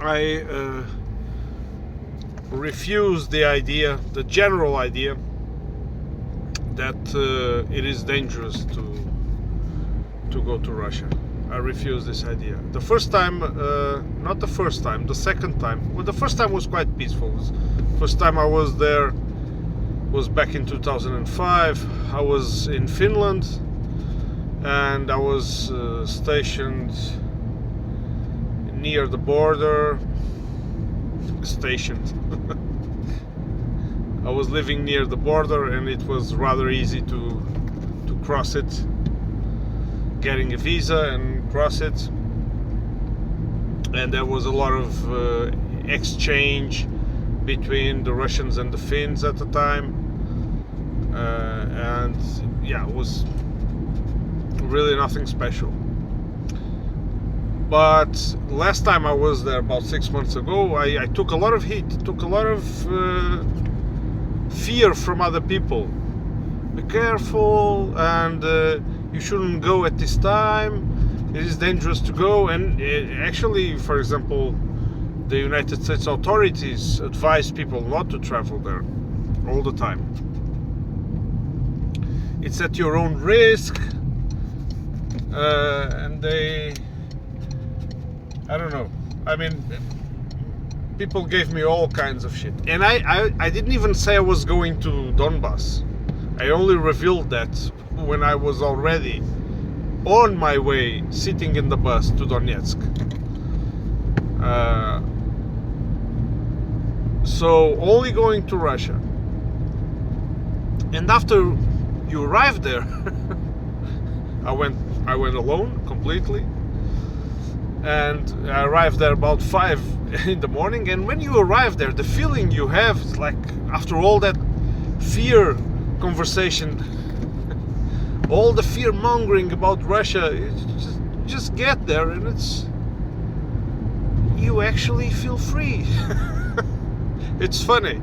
I refuse the general idea that it is dangerous to go to Russia. I refuse this idea. The first time, not the first time, the second time. Well, the first time was quite peaceful. First time I was there was back in 2005. I was in Finland, and I was stationed near the border. Stationed. I was living near the border, and it was rather easy to cross it, getting a visa and cross it. And there was a lot of exchange between the Russians and the Finns at the time, and yeah, it was really nothing special. But last time I was there, about 6 months ago, I took a lot of heat, took a lot of fear from other people. Be careful, and you shouldn't go at this time. It is dangerous to go. And actually, for example, the United States authorities advise people not to travel there all the time. It's at your own risk, and I don't know. I mean, people gave me all kinds of shit. And I didn't even say I was going to Donbass. I only revealed that when I was already on my way, sitting in the bus to Donetsk. So only going to Russia. And after you arrive there, I went alone completely. And I arrived there about 5 in the morning. And when you arrive there, the feeling you have is like, after all that fear conversation, all the fear mongering about Russia, just get there and you actually feel free. It's funny,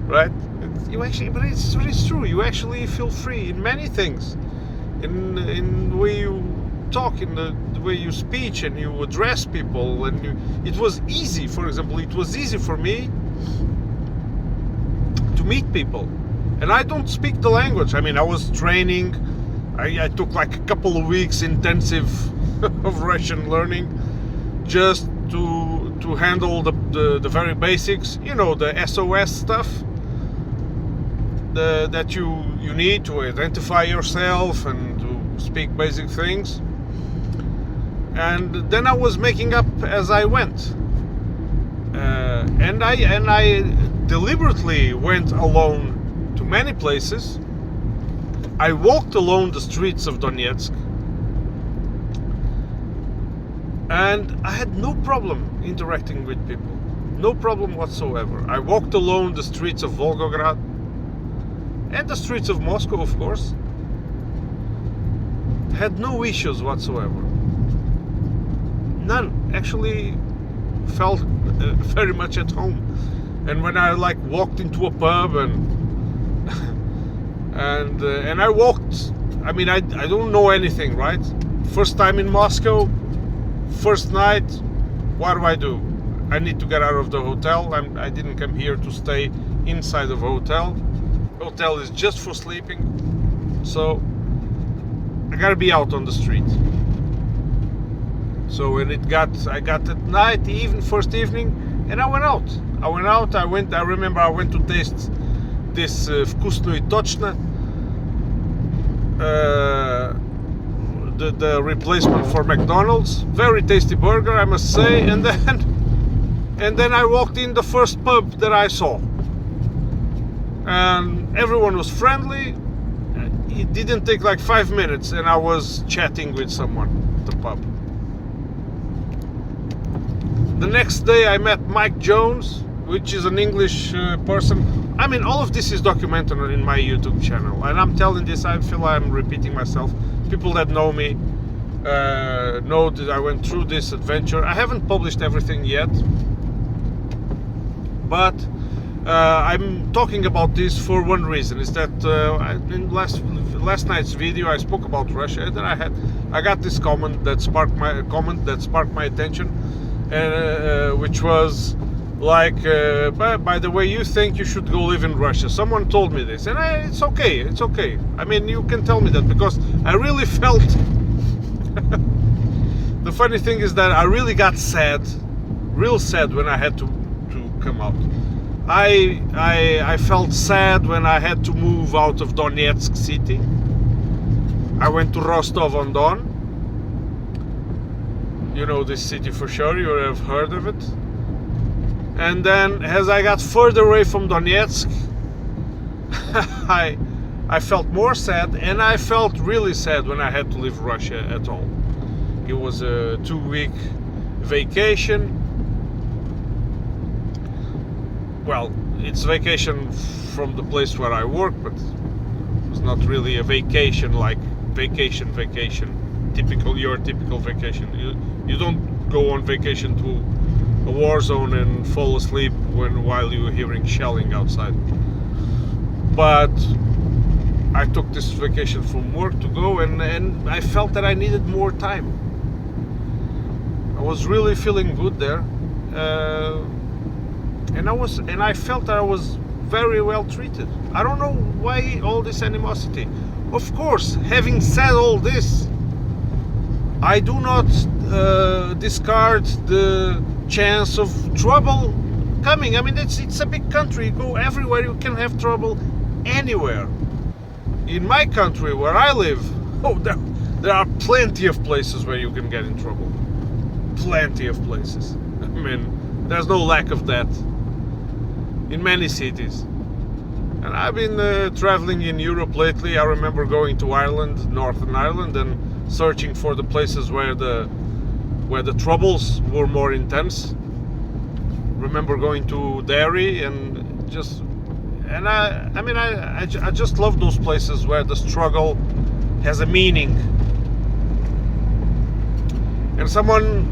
right? But it's true. You actually feel free in many things, in the way you talk, in the way you speak, and you address people. And it was easy. For example, it was easy for me to meet people, and I don't speak the language. I mean, I was training. I took like a couple of weeks intensive of Russian learning, just to handle the very basics, you know, the SOS stuff that you need to identify yourself and to speak basic things. And then I was making up as I went, and I deliberately went alone to many places. I walked alone the streets of Donetsk, and I had no problem interacting with people, no problem whatsoever. I walked alone the streets of Volgograd and the streets of Moscow, of course. Had no issues whatsoever. None. Actually felt very much at home. And when I walked into a pub and I walked, I mean, I don't know anything, right? First time in Moscow, first night, what do? I need to get out of the hotel. I didn't come here to stay inside of a hotel. Hotel is just for sleeping. So I gotta be out on the street. So when I got at night, first evening, and I went out. I remember I went to taste this Вкусно и Точно, the replacement for McDonald's. Very tasty burger, I must say. And then I walked in the first pub that I saw, and everyone was friendly. It didn't take like 5 minutes, and I was chatting with someone at the pub. The next day I met Mike Jones, which is an English person. I mean, all of this is documented in my YouTube channel, and I'm telling this, I feel I'm repeating myself. People that know me know that I went through this adventure. I haven't published everything yet, but I'm talking about this for one reason. Is that in last night's video I spoke about Russia, and then I got this comment that sparked my attention, and which was like, by the way, you think you should go live in Russia. Someone told me this, and it's okay. It's okay. I mean, you can tell me that, because I really felt. The funny thing is that I really got sad, real sad, when I had to come out. I felt sad when I had to move out of Donetsk city. I went to Rostov-on-Don. You know this city for sure, you have heard of it. And then as I got further away from Donetsk, I felt more sad, and I felt really sad when I had to leave Russia at all. It was a 2-week vacation. Well, it's vacation from the place where I work, but it was not really a vacation like vacation. Your typical vacation. You don't go on vacation to a war zone and fall asleep while you're hearing shelling outside. But I took this vacation from work to go, and I felt that I needed more time. I was really feeling good there, and I felt that I was very well treated. I don't know why all this animosity. Of course, having said all this, I do not discard the chance of trouble coming. I mean, it's a big country. You go everywhere, you can have trouble anywhere. In my country, where I live, there are plenty of places where you can get in trouble. Plenty of places. I mean, there's no lack of that in many cities. And I've been traveling in Europe lately. I remember going to Ireland, Northern Ireland, and searching for the places where the troubles were more intense. Remember going to Derry I just love those places where the struggle has a meaning. And someone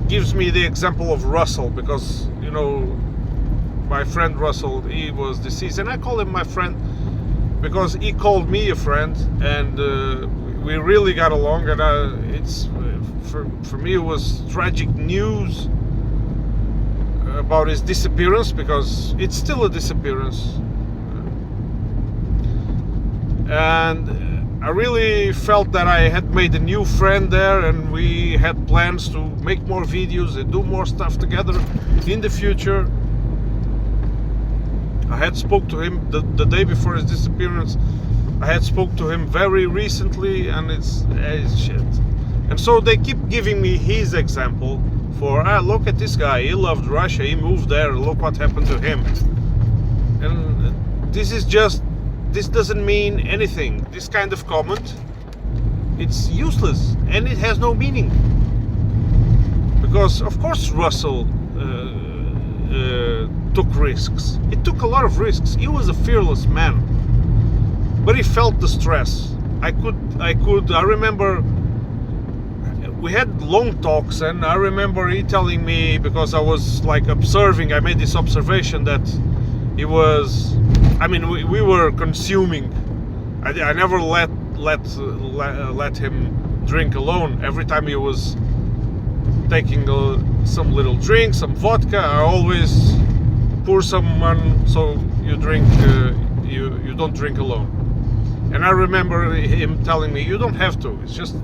gives me the example of Russell, because my friend Russell, he was deceased, and I call him my friend because he called me a friend, and we really got along. And it's for me, it was tragic news about his disappearance, because it's still a disappearance. And I really felt that I had made a new friend there, and we had plans to make more videos and do more stuff together in the future. I had spoke to him the day before his disappearance. I had spoke to him very recently, and it's shit. And so they keep giving me his example for, look at this guy, he loved Russia, he moved there, look what happened to him. And this doesn't mean anything. This kind of comment, it's useless, and it has no meaning. Because of course Russell took risks. He took a lot of risks. He was a fearless man, but he felt the stress. I remember we had long talks, and I remember he telling me, because I was like observing, I made this observation that he was, we were consuming. I never let him drink alone. Every time he was taking some little drink, some vodka, I always pour someone so you drink. You don't drink alone. And I remember him telling me, you don't have to. It's just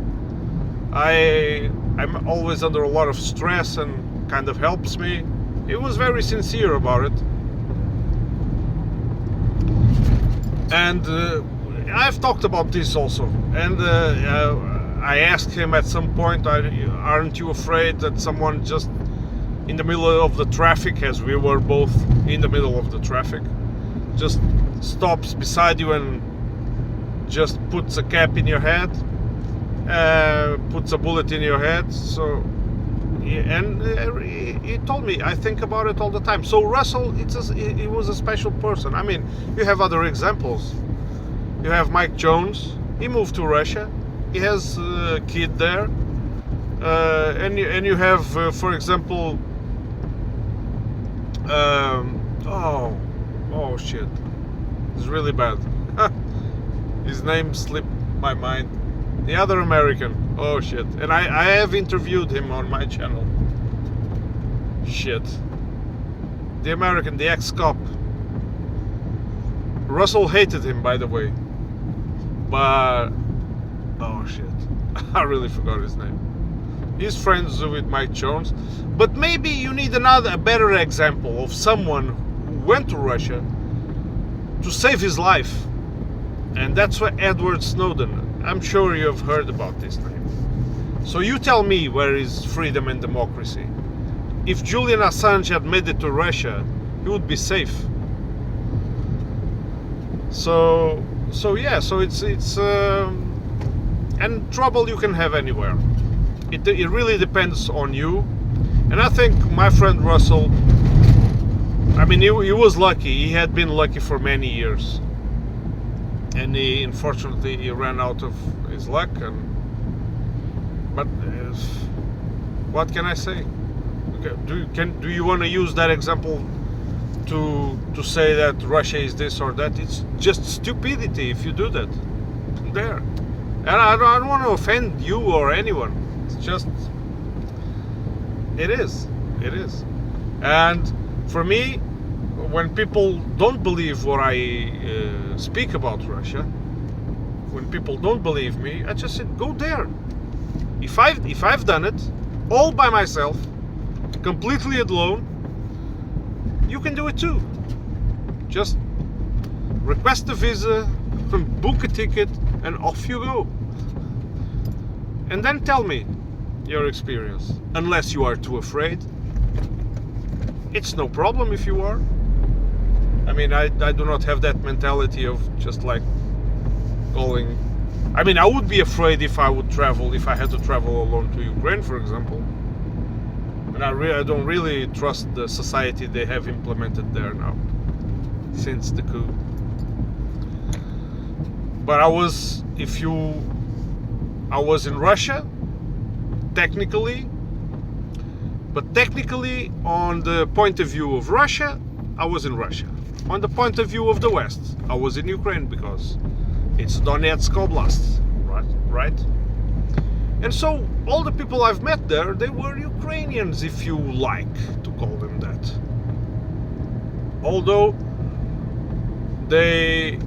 I'm always under a lot of stress, and kind of helps me. He was very sincere about it. And I've talked about this also. And I asked him at some point, aren't you afraid that someone just in the middle of the traffic, as we were both in the middle of the traffic, just stops beside you and just puts a cap in your head, puts a bullet in your head? So, and he told me, I think about it all the time. So Russell, he was a special person. I mean, you have other examples. You have Mike Jones. He moved to Russia. He has a kid there. And you have, for example, oh shit, it's really bad. His name slipped my mind. The other American. Oh shit. And I have interviewed him on my channel. shit. The American, the ex-cop. Russell hated him, by the way. But oh shit, I really forgot his name. He's friends with Mike Jones. But maybe you need a better example of someone who went to Russia to save his life. And that's why Edward Snowden. I'm sure you have heard about this name. So you tell me, where is freedom and democracy? If Julian Assange had made it to Russia, he would be safe. So it's and trouble you can have anywhere. It really depends on you. And I think my friend Russell, I mean, he was lucky. He had been lucky for many years, and unfortunately he ran out of his luck. But what can I say? Okay, do you want to use that example to say that Russia is this or that? It's just stupidity if you do that. There, and I don't want to offend you or anyone. It's just it is. And for me, when people don't believe what I speak about Russia, when people don't believe me, I just said go there. If I've done it all by myself, completely alone, you can do it too. Just request a visa, book a ticket, and off you go. And then tell me your experience. Unless you are too afraid. It's no problem if you are. I mean, I do not have that mentality of just like going. I mean, I would be afraid if I had to travel alone to Ukraine, for example. And I don't really trust the society they have implemented there now, since the coup. But I was in Russia, technically, but technically on the point of view of Russia, I was in Russia. On the point of view of the West, I was in Ukraine because it's Donetsk Oblast, right? And so all the people I've met there, they were Ukrainians, if you like to call them that. Although they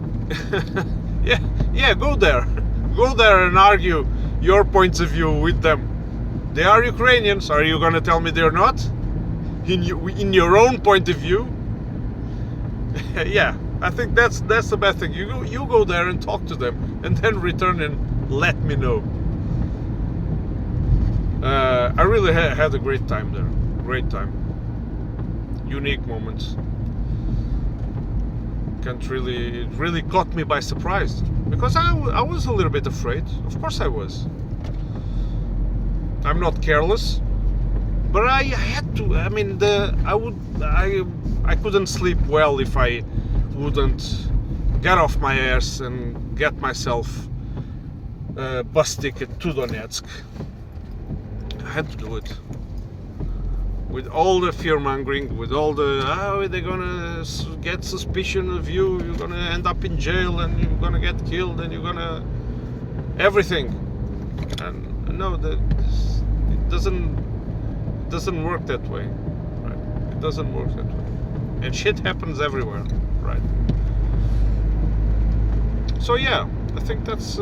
yeah, go there and argue your points of view with them. They are Ukrainians. Are you gonna tell me they're not? In your own point of view? Yeah, I think that's the best thing. You go there and talk to them, and then return and let me know. I really had a great time there. Great time. Unique moments. It really caught me by surprise, because I was a little bit afraid. Of course I was. I'm not careless, but I had to. I mean, I couldn't sleep well if I wouldn't get off my ass and get myself a bus ticket to Donetsk. I had to do it. With all the fear-mongering, with all the, they're gonna get suspicion of you, you're gonna end up in jail, and you're gonna get killed, and you're gonna... everything. And no, it doesn't work that way, right? It doesn't work that way. And shit happens everywhere, right? So yeah, I think that's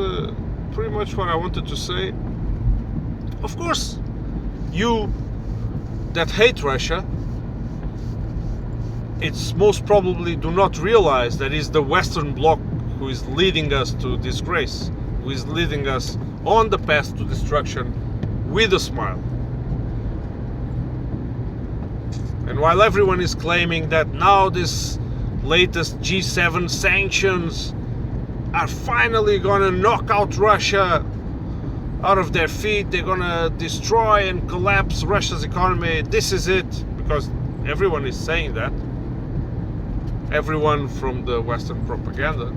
pretty much what I wanted to say. Of course, you that hate Russia, it's most probably do not realize that it's the Western Bloc who is leading us to disgrace, who is leading us on the path to destruction with a smile. And while everyone is claiming that now this latest G7 sanctions are finally gonna knock out Russia out of their feet, they're gonna destroy and collapse Russia's economy, this is it, because everyone is saying that, everyone from the Western propaganda.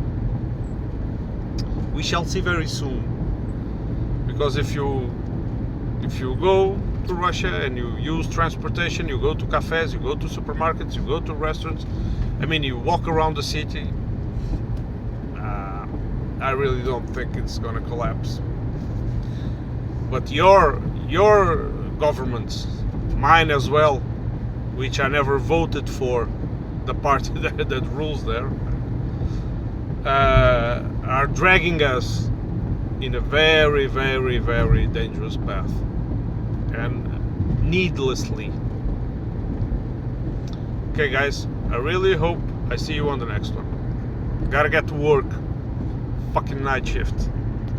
We shall see very soon, because if you go to Russia and you use transportation, you go to cafes, you go to supermarkets, you go to restaurants, I mean, you walk around the city, I really don't think it's gonna collapse. But your governments, mine as well, which I never voted for the party that rules there, are dragging us in a very, very, very dangerous path, and needlessly. Okay, guys, I really hope I see you on the next one. Gotta get to work. Fucking night shift.